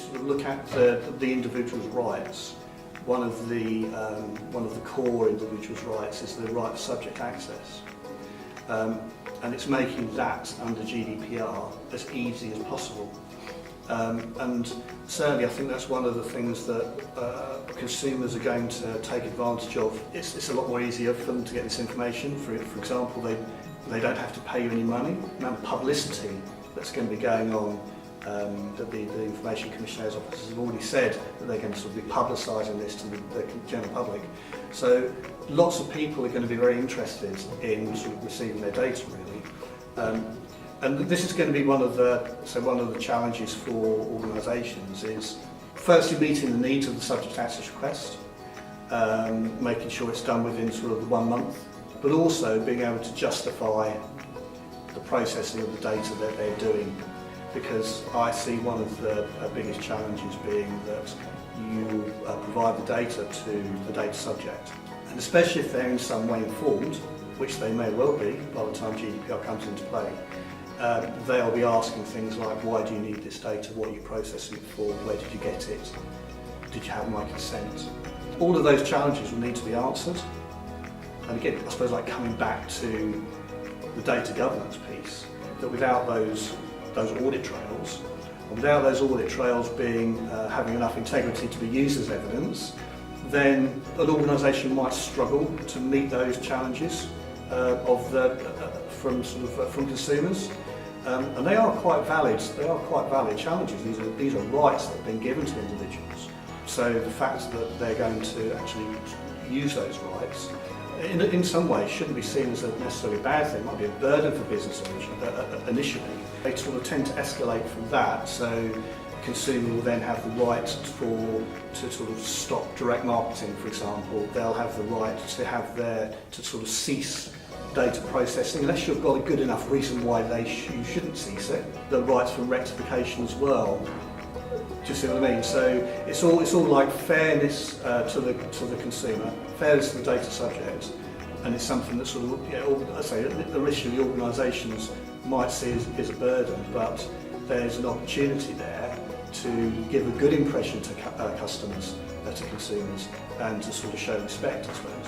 sort of look at the individual's rights, one of the core individual's rights is the right to subject access. And it's making that under GDPR as easy as possible. And certainly I think that's one of the things that consumers are going to take advantage of. It's a lot more easier for them to get this information. For example, they don't have to pay you any money. The amount of publicity that's going to be going on, that the Information Commissioner's office has already said that they're going to sort of be publicising this to the general public. So lots of people are going to be very interested in sort of receiving their data, really. And this is going to be one of the challenges for organisations is firstly meeting the needs of the subject access request, making sure it's done within sort of the 1 month, but also being able to justify the processing of the data that they're doing. Because I see one of the biggest challenges being that you provide the data to the data subject, and especially if they're in some way informed, which they may well be by the time GDPR comes into play, they'll be asking things like, why do you need this data, what are you processing it for, where did you get it, did you have my consent? All of those challenges will need to be answered. And again, I suppose like coming back to the data governance piece, that without those audit trails, and without those audit trails being having enough integrity to be used as evidence, then an organisation might struggle to meet those challenges from consumers, and they are quite valid. They are quite valid challenges. These are rights that have been given to individuals. So the fact that they're going to actually use those rights, in some ways, shouldn't be seen as a necessarily bad thing. It might be a burden for business initially. They sort of tend to escalate from that, so the consumer will then have the right to sort of stop direct marketing, for example. They'll have the right to sort of cease data processing, unless you've got a good enough reason why you shouldn't cease it. The rights for rectification as well. Do you see what I mean? So it's all like fairness to the consumer, fairness to the data subject, and it's something that sort of, I say, initially organisations might see as a burden, but there's an opportunity there to give a good impression to customers, to consumers, and to sort of show respect, I suppose.